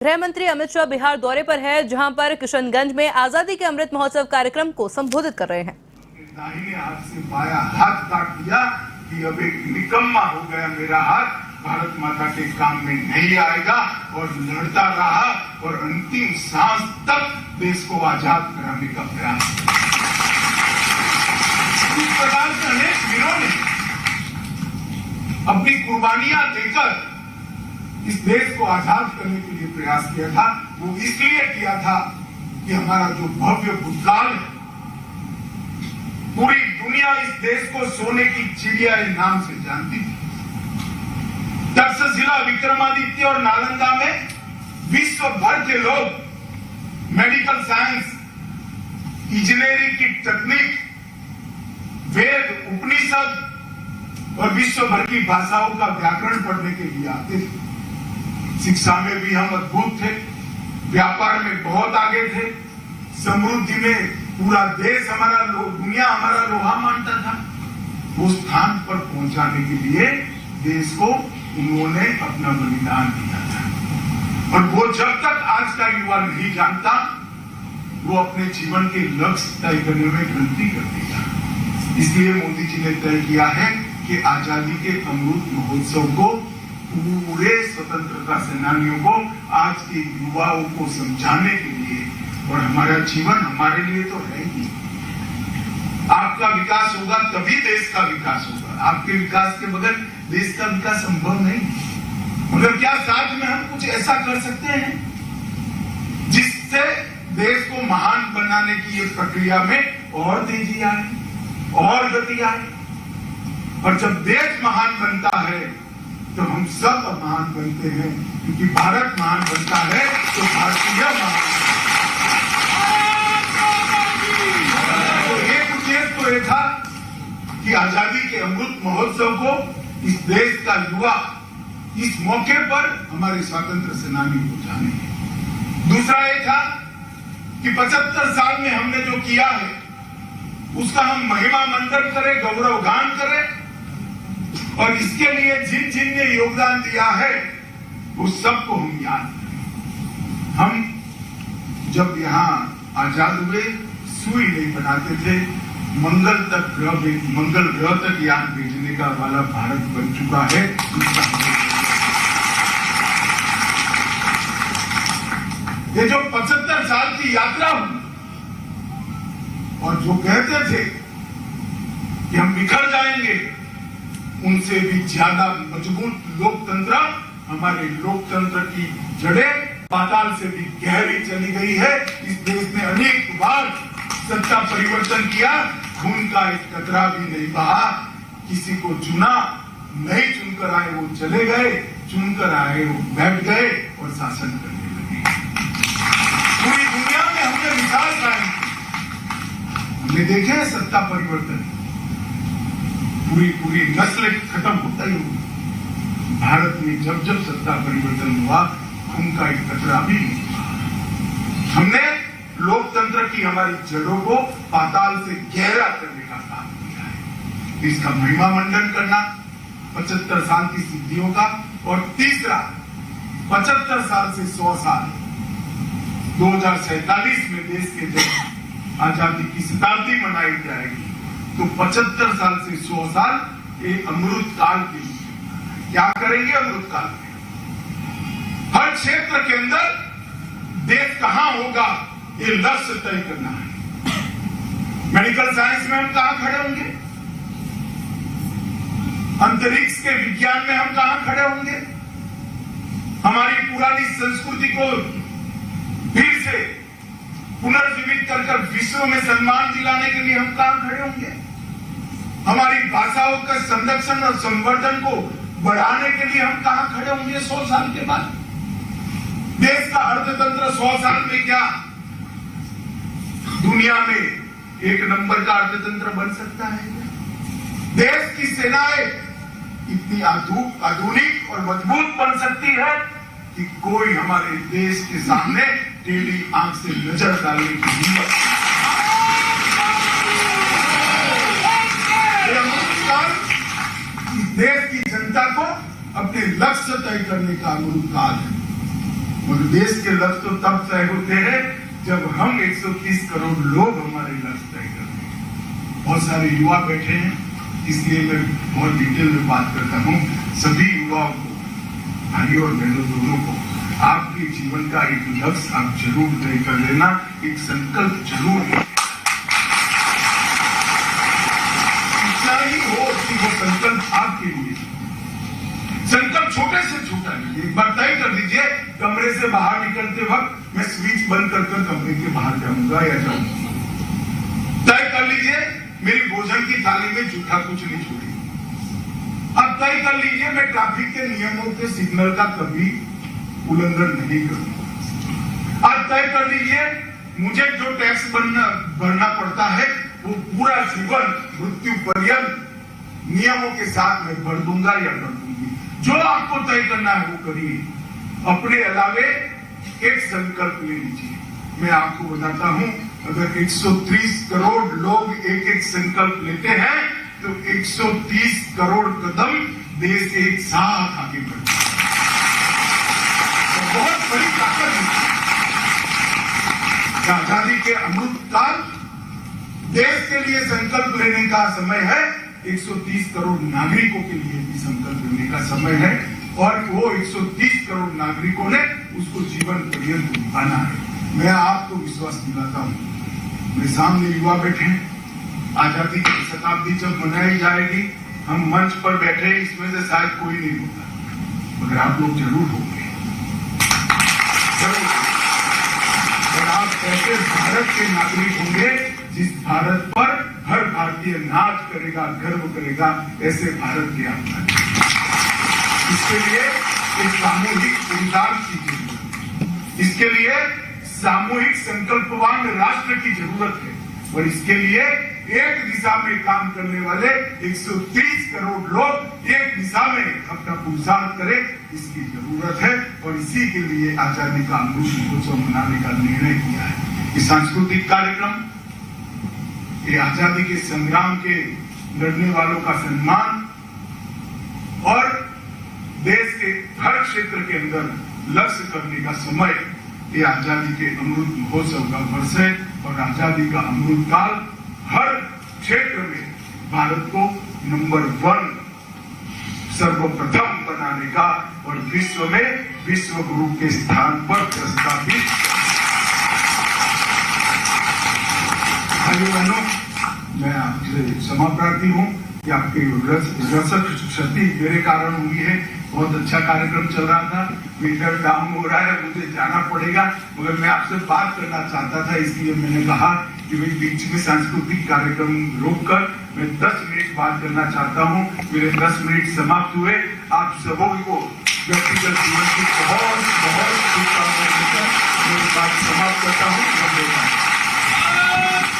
गृह मंत्री अमित शाह बिहार दौरे पर है, जहां पर किशनगंज में आजादी के अमृत महोत्सव कार्यक्रम को संबोधित कर रहे हैं। दाहिने हाथ से बाया हाथ काट दिया कि अब एक निकम्मा हो गया मेरा हाथ, भारत माता के काम में नहीं आएगा और लड़ता रहा और अंतिम सांस तक देश को आजाद कराने का प्रयास इस प्रकार से अनेक वीरों ने अपनी कुर्बानियां देकर इस देश को आजाद करने के लिए प्रयास किया था। वो इसलिए किया था कि हमारा जो भव्य भूतकाल है, पूरी दुनिया इस देश को सोने की चिड़िया के नाम से जानती थी। तक्षशिला, विक्रमादित्य और नालंदा में विश्व भर के लोग मेडिकल साइंस, इंजीनियरिंग की तकनीक, वेद, उपनिषद और विश्व भर की भाषाओं का व्याकरण पढ़ने के लिए आते थे। शिक्षा में भी हम अद्भुत थे, व्यापार में बहुत आगे थे, समृद्धि में पूरा देश हमारा, दुनिया हमारा लोहा मानता था। वो स्थान पर पहुंचाने के लिए देश को उन्होंने अपना बलिदान दिया था। और वो जब तक आज का युवा नहीं जानता, वो अपने जीवन के लक्ष्य तय करने में गलती कर देगा। इसलिए मोदी जी ने तय किया है कि आजादी के अमृत महोत्सव को पूरे स्वतंत्रता सेनानियों को, आज के युवाओं को समझाने के लिए, और हमारा जीवन हमारे लिए तो है ही। आपका विकास होगा तभी देश का विकास होगा। आपके विकास के बगैर देश का विकास संभव नहीं। मगर क्या साथ में हम कुछ ऐसा कर सकते हैं जिससे देश को महान बनाने की ये प्रक्रिया में और तेजी आए, और गति आए। और जब देश महान बनता है तो हम सब महान बनते हैं, क्योंकि भारत महान बनता है तो भारतीय महान। तो एक उद्देश्य तो ये था कि आजादी के अमृत महोत्सव को इस देश का युवा इस मौके पर हमारे स्वतंत्र सेनानी को जाने। दूसरा ये था कि 75 साल में हमने जो किया है उसका हम महिमा मंडन करें, गौरव गान करें, और इसके लिए जिन जिन ने योगदान दिया है वो सबको हम याद करें। हम जब यहाँ आजाद हुए सुई नहीं बनाते थे, मंगल ग्रह तक यान भेजने का वाला भारत बन चुका है। ये जो 75 साल की यात्रा हुई, और जो कहते थे कि हम बिखर जाएंगे, उनसे भी ज्यादा मजबूत लोकतंत्र, हमारे लोकतंत्र की जड़ें पाताल से भी गहरी चली गई है। इस देश ने अनेक बार सत्ता परिवर्तन किया, खून का एक कतरा भी नहीं बहा। किसी को चुना, नहीं चुनकर आए वो चले गए, चुनकर आए वो बैठ गए और शासन करने लगे। पूरी दुनिया में हमने मिसाल कायम की। हमने देखे हैं सत्ता परिवर्तन, पूरी नस्ल खत्म होता ही हुआ। भारत में जब जब सत्ता परिवर्तन हुआ, खून का एक कतरा भी नहीं हुआ। हमने लोकतंत्र की हमारी जड़ों को पाताल से गहरा करने का काम किया है। इसका महिमा मंडन करना 75 साल की सिद्धियों का, और तीसरा 75 साल से 100 साल 2047 में देश के जब आजादी की शताब्दी मनाई जाएगी, तो 75 साल से 100 साल एक अमृत काल के लिए क्या करेंगे? अमृत काल में हर क्षेत्र के अंदर देश कहां होगा ये लक्ष्य तय करना है। मेडिकल साइंस में हम कहां खड़े होंगे? अंतरिक्ष के विज्ञान में हम कहां खड़े होंगे? हमारी पुरानी संस्कृति को फिर से पुनर्जीवित कर विश्व में सम्मान दिलाने के लिए हम कहां खड़े होंगे? हमारी भाषाओं का संरक्षण और संवर्धन को बढ़ाने के लिए हम कहां खड़े होंगे 100 साल के बाद? देश का अर्थतंत्र 100 साल में क्या दुनिया में एक नंबर का अर्थतंत्र बन सकता है? देश की सेनाएं इतनी आधुनिक और मजबूत बन सकती है कि कोई हमारे देश के सामने टेढ़ी आंख से नजर डालने की हिम्मत। देश की जनता को अपने लक्ष्य तय करने का अमृत काल है। मगर देश के लक्ष्य तो तब तय होते हैं जब हम 130 करोड़ लोग हमारे लक्ष्य तय करते हैं। बहुत सारे युवा बैठे हैं, इसलिए मैं बहुत डिटेल में बात करता हूँ। सभी युवाओं को, भाइयों और बहनों दोनों को, आपके जीवन का एक लक्ष्य आप जरूर तय कर लेना, एक संकल्प जरूर लेना। इतना ही हो कि वो संकल्प आपके लिए, संकल्प छोटे से छोटा लीजिए। एक बार तय कर लीजिए, कमरे से बाहर निकलते वक्त मैं स्विच बंद कर कमरे के बाहर जाऊंगा या जाऊंगा। तय कर लीजिए, मेरी भोजन की थाली में जूठा कुछ नहीं छोड़ेगी। अब तय कर लीजिए, मैं ट्रैफिक के नियमों के सिग्नल का कभी उल्लंघन नहीं करूंगा। अब तय कर लीजिए, मुझे जो टैक्स भरना पड़ता है वो पूरा जीवन मृत्यु पर्यंत नियमों के साथ मैं भर दूंगा या भर दूंगी। जो आपको तय करना है वो करिए। अपने अलावे एक संकल्प ले लीजिए। मैं आपको बताता हूं, अगर 130 करोड़ लोग एक एक संकल्प लेते हैं तो 130 करोड़ कदम देश एक साथ आगे बढ़ते हैं। तो बहुत बड़ी ताकत है। आजादी के अमृत काल देश के लिए संकल्प लेने का समय है। 130 करोड़ नागरिकों के लिए भी संकल्प लेने का समय है और वो 130 करोड़ नागरिकों ने उसको जीवन पर्यंत निभाना है। मैं आपको विश्वास दिलाता हूं। मेरे सामने युवा बैठे हैं। आजादी की शताब्दी जब मनाई जाएगी, हम मंच पर बैठे, इसमें से शायद कोई नहीं होगा, मगर आप लोग जरूर होंगे। और आप ऐसे भारत के नागरिक होंगे जिस भारत पर हर भारतीय नाच करेगा, गर्व करेगा। ऐसे भारत की आपदा, इसके लिए एक सामूहिक उद्धार की जरूरत है। इसके लिए सामूहिक संकल्पवान राष्ट्र की जरूरत है और इसके लिए एक दिशा में काम करने वाले 130 करोड़ लोग एक दिशा में अपना पुरुषार्थ करें, इसकी जरूरत है। और इसी के लिए आजादी का अमृत महोत्सव मनाने का निर्णय किया है। ये सांस्कृतिक कार्यक्रम, ये आजादी के संग्राम के लड़ने वालों का सम्मान और देश के हर क्षेत्र के अंदर लक्ष्य करने का समय, ये आजादी के अमृत महोत्सव का वर्ष है। और आजादी का अमृत काल हर क्षेत्र में भारत को नंबर 1 सर्वप्रथम बनाने का और विश्व में विश्व गुरु के स्थान पर प्रस्तावित। भाइयों बहनों, मैं आपसे क्षमा प्रार्थी हूं कि आपकी रसद क्षति मेरे कारण हुई है। बहुत अच्छा कार्यक्रम चल रहा था, मीटर डाउन हो रहा है, मुझे जाना पड़ेगा, मगर मैं आपसे बात करना चाहता था, इसलिए मैंने कहा कि भाई बीच में सांस्कृतिक कार्यक्रम रोककर मैं 10 मिनट बात करना चाहता हूं। मेरे 10 मिनट समाप्त हुए। आप सबों को व्यक्तिगत जीवन की बहुत बहुत शुभकामनाएं देकर मेरी बात समाप्त करता हूं।